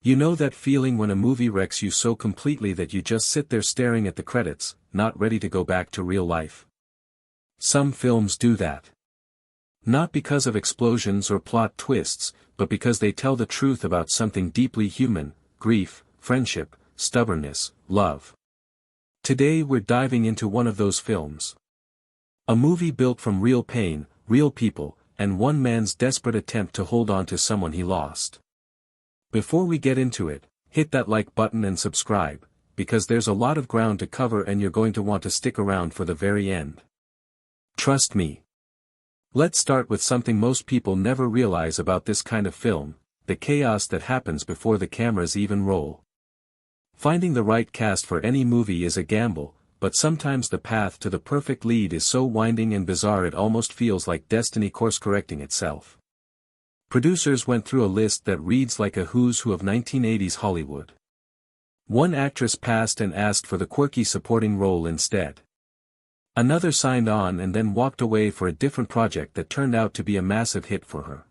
You know that feeling when a movie wrecks you so completely that you just sit there staring at the credits, not ready to go back to real life? Some films do that. Not because of explosions or plot twists, but because they tell the truth about something deeply human: grief, friendship, stubbornness, love. Today we're diving into one of those films. A movie built from real pain, real people, and one man's desperate attempt to hold on to someone he lost. Before we get into it, hit that like button and subscribe, because there's a lot of ground to cover and you're going to want to stick around for the very end. Trust me. Let's start with something most people never realize about this kind of film: the chaos that happens before the cameras even roll. Finding the right cast for any movie is a gamble, but sometimes the path to the perfect lead is so winding and bizarre it almost feels like destiny course-correcting itself. Producers went through a list that reads like a who's who of 1980s Hollywood. One actress passed and asked for the quirky supporting role instead. Another signed on and then walked away for a different project that turned out to be a massive hit for her.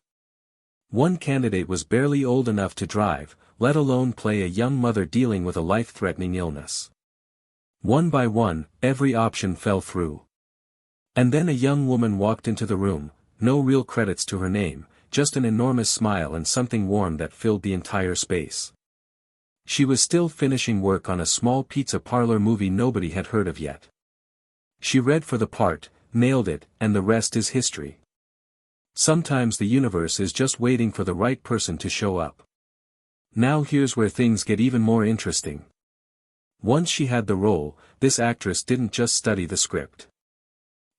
One candidate was barely old enough to drive, let alone play a young mother dealing with a life-threatening illness. One by one, every option fell through. And then a young woman walked into the room, no real credits to her name, just an enormous smile and something warm that filled the entire space. She was still finishing work on a small pizza parlor movie nobody had heard of yet. She read for the part, nailed it, and the rest is history. Sometimes the universe is just waiting for the right person to show up. Now here's where things get even more interesting. Once she had the role, this actress didn't just study the script.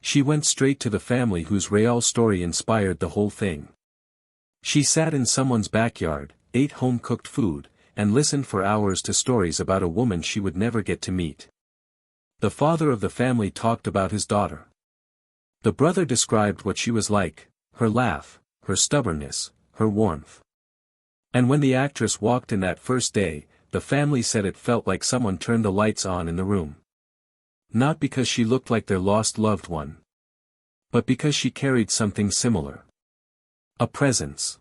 She went straight to the family whose real story inspired the whole thing. She sat in someone's backyard, ate home-cooked food, and listened for hours to stories about a woman she would never get to meet. The father of the family talked about his daughter. The brother described what she was like: her laugh, her stubbornness, her warmth. And when the actress walked in that first day, the family said it felt like someone turned the lights on in the room. Not because she looked like their lost loved one, but because she carried something similar. A presence.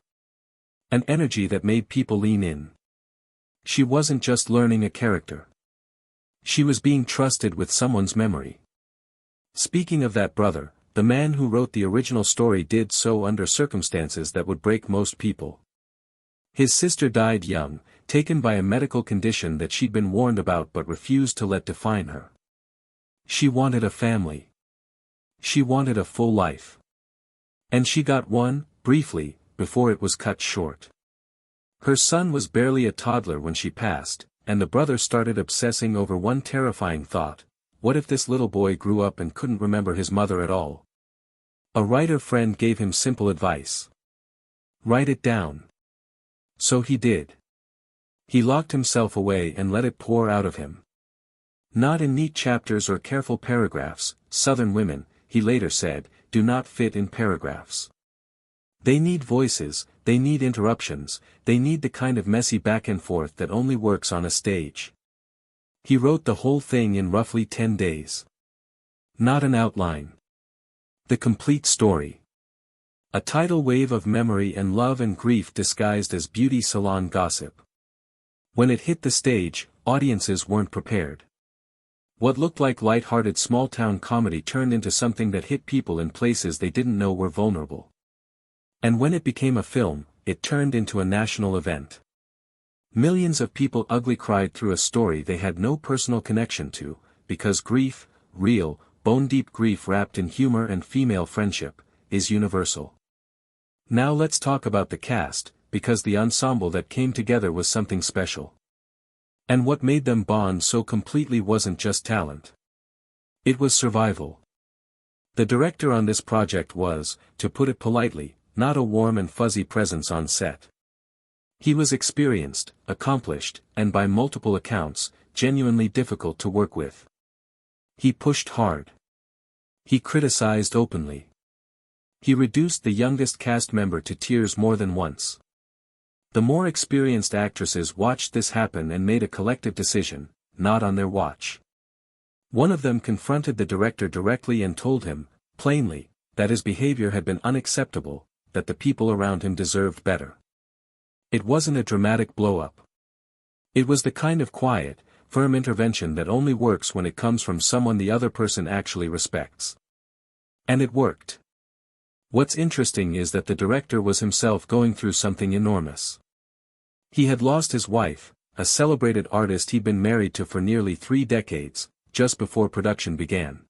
An energy that made people lean in. She wasn't just learning a character. She was being trusted with someone's memory. Speaking of that brother, the man who wrote the original story did so under circumstances that would break most people. His sister died young, taken by a medical condition that she'd been warned about but refused to let define her. She wanted a family. She wanted a full life. And she got one, briefly, before it was cut short. Her son was barely a toddler when she passed, and the brother started obsessing over one terrifying thought: what if this little boy grew up and couldn't remember his mother at all? A writer friend gave him simple advice. Write it down. So he did. He locked himself away and let it pour out of him. Not in neat chapters or careful paragraphs. Southern women, he later said, do not fit in paragraphs. They need voices, they need interruptions, they need the kind of messy back and forth that only works on a stage. He wrote the whole thing in roughly 10 days. Not an outline. The complete story. A tidal wave of memory and love and grief disguised as beauty salon gossip. When it hit the stage, audiences weren't prepared. What looked like light-hearted small-town comedy turned into something that hit people in places they didn't know were vulnerable. And when it became a film, it turned into a national event. Millions of people ugly cried through a story they had no personal connection to, because grief, real, bone-deep grief wrapped in humor and female friendship, is universal. Now let's talk about the cast, because the ensemble that came together was something special. And what made them bond so completely wasn't just talent. It was survival. The director on this project was, to put it politely, not a warm and fuzzy presence on set. He was experienced, accomplished, and by multiple accounts, genuinely difficult to work with. He pushed hard. He criticized openly. He reduced the youngest cast member to tears more than once. The more experienced actresses watched this happen and made a collective decision, not on their watch. One of them confronted the director directly and told him, plainly, that his behavior had been unacceptable, that the people around him deserved better. It wasn't a dramatic blow-up. It was the kind of quiet, firm intervention that only works when it comes from someone the other person actually respects. And it worked. What's interesting is that the director was himself going through something enormous. He had lost his wife, a celebrated artist he'd been married to for nearly 3 decades, just before production began.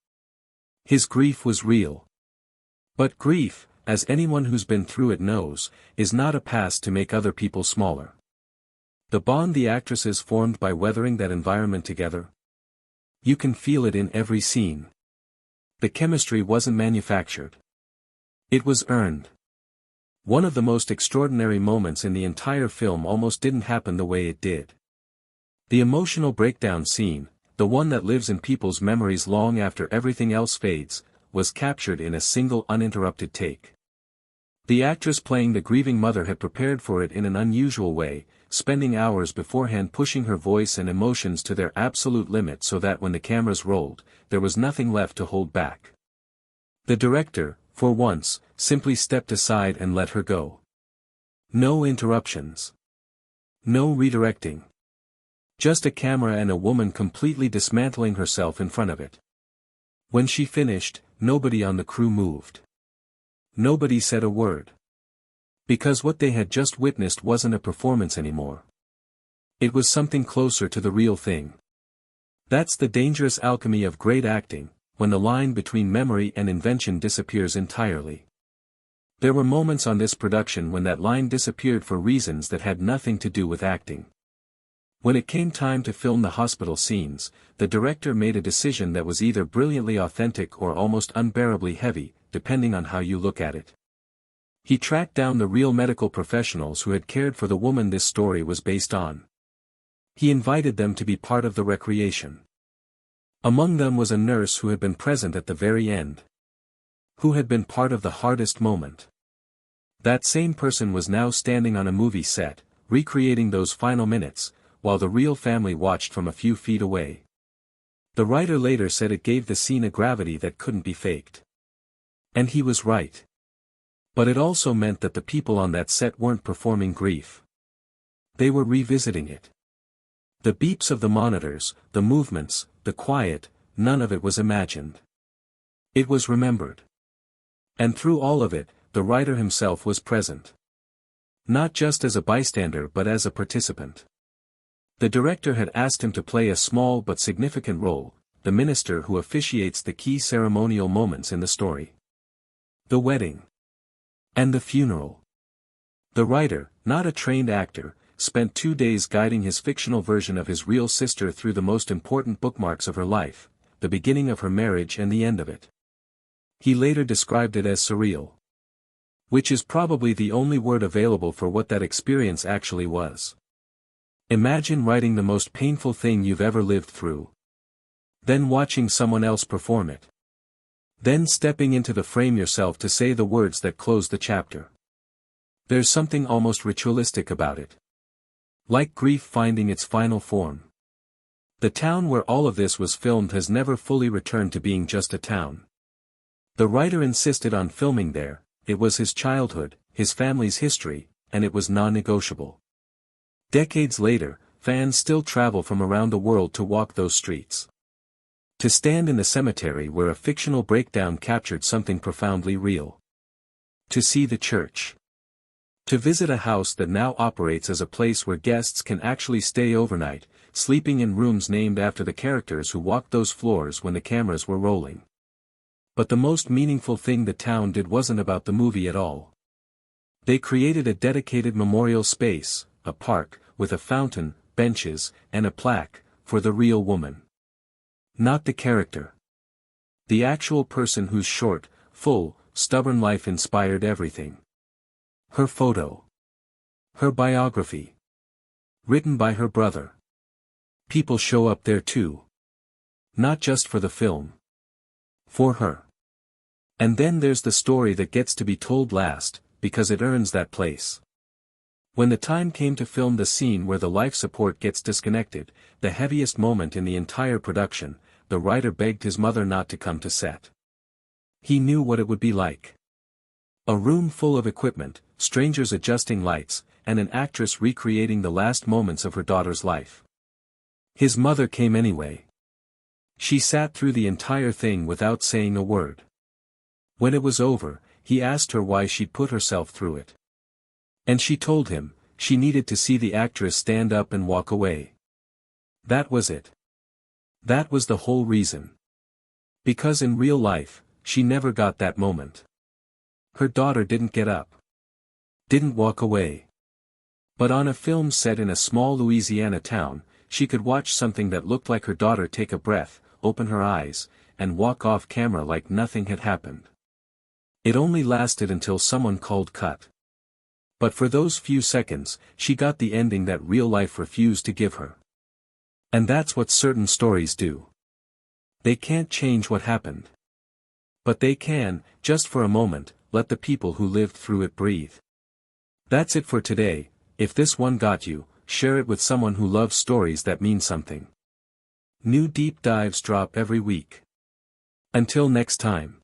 His grief was real. But grief, as anyone who's been through it knows, is not a pass to make other people smaller. The bond the actresses formed by weathering that environment together. You can feel it in every scene. The chemistry wasn't manufactured. It was earned. One of the most extraordinary moments in the entire film almost didn't happen the way it did. The emotional breakdown scene, the one that lives in people's memories long after everything else fades, was captured in a single uninterrupted take. The actress playing the grieving mother had prepared for it in an unusual way, spending hours beforehand pushing her voice and emotions to their absolute limit so that when the cameras rolled, there was nothing left to hold back. The director, for once, simply stepped aside and let her go. No interruptions. No redirecting. Just a camera and a woman completely dismantling herself in front of it. When she finished, nobody on the crew moved. Nobody said a word. Because what they had just witnessed wasn't a performance anymore. It was something closer to the real thing. That's the dangerous alchemy of great acting, when the line between memory and invention disappears entirely. There were moments on this production when that line disappeared for reasons that had nothing to do with acting. When it came time to film the hospital scenes, the director made a decision that was either brilliantly authentic or almost unbearably heavy, depending on how you look at it. He tracked down the real medical professionals who had cared for the woman this story was based on. He invited them to be part of the recreation. Among them was a nurse who had been present at the very end. Who had been part of the hardest moment. That same person was now standing on a movie set, recreating those final minutes, while the real family watched from a few feet away. The writer later said it gave the scene a gravity that couldn't be faked. And he was right. But it also meant that the people on that set weren't performing grief. They were revisiting it. The beeps of the monitors, the movements, the quiet, none of it was imagined. It was remembered. And through all of it, the writer himself was present. Not just as a bystander but as a participant. The director had asked him to play a small but significant role, the minister who officiates the key ceremonial moments in the story. The wedding. And the funeral. The writer, not a trained actor, spent 2 days guiding his fictional version of his real sister through the most important bookmarks of her life, the beginning of her marriage and the end of it. He later described it as surreal. Which is probably the only word available for what that experience actually was. Imagine writing the most painful thing you've ever lived through. Then watching someone else perform it. Then stepping into the frame yourself to say the words that close the chapter. There's something almost ritualistic about it. Like grief finding its final form. The town where all of this was filmed has never fully returned to being just a town. The writer insisted on filming there, it was his childhood, his family's history, and it was non-negotiable. Decades later, fans still travel from around the world to walk those streets. To stand in the cemetery where a fictional breakdown captured something profoundly real. To see the church. To visit a house that now operates as a place where guests can actually stay overnight, sleeping in rooms named after the characters who walked those floors when the cameras were rolling. But the most meaningful thing the town did wasn't about the movie at all. They created a dedicated memorial space, a park, with a fountain, benches, and a plaque, for the real woman. Not the character. The actual person whose short, full, stubborn life inspired everything. Her photo. Her biography. Written by her brother. People show up there too. Not just for the film. For her. And then there's the story that gets to be told last, because it earns that place. When the time came to film the scene where the life support gets disconnected, the heaviest moment in the entire production, the writer begged his mother not to come to set. He knew what it would be like. A room full of equipment, strangers adjusting lights, and an actress recreating the last moments of her daughter's life. His mother came anyway. She sat through the entire thing without saying a word. When it was over, he asked her why she'd put herself through it. And she told him, she needed to see the actress stand up and walk away. That was it. That was the whole reason. Because in real life, she never got that moment. Her daughter didn't get up. Didn't walk away. But on a film set in a small Louisiana town, she could watch something that looked like her daughter take a breath, open her eyes, and walk off camera like nothing had happened. It only lasted until someone called cut. But for those few seconds, she got the ending that real life refused to give her. And that's what certain stories do. They can't change what happened. But they can, just for a moment, let the people who lived through it breathe. That's it for today. If this one got you, share it with someone who loves stories that mean something. New deep dives drop every week. Until next time.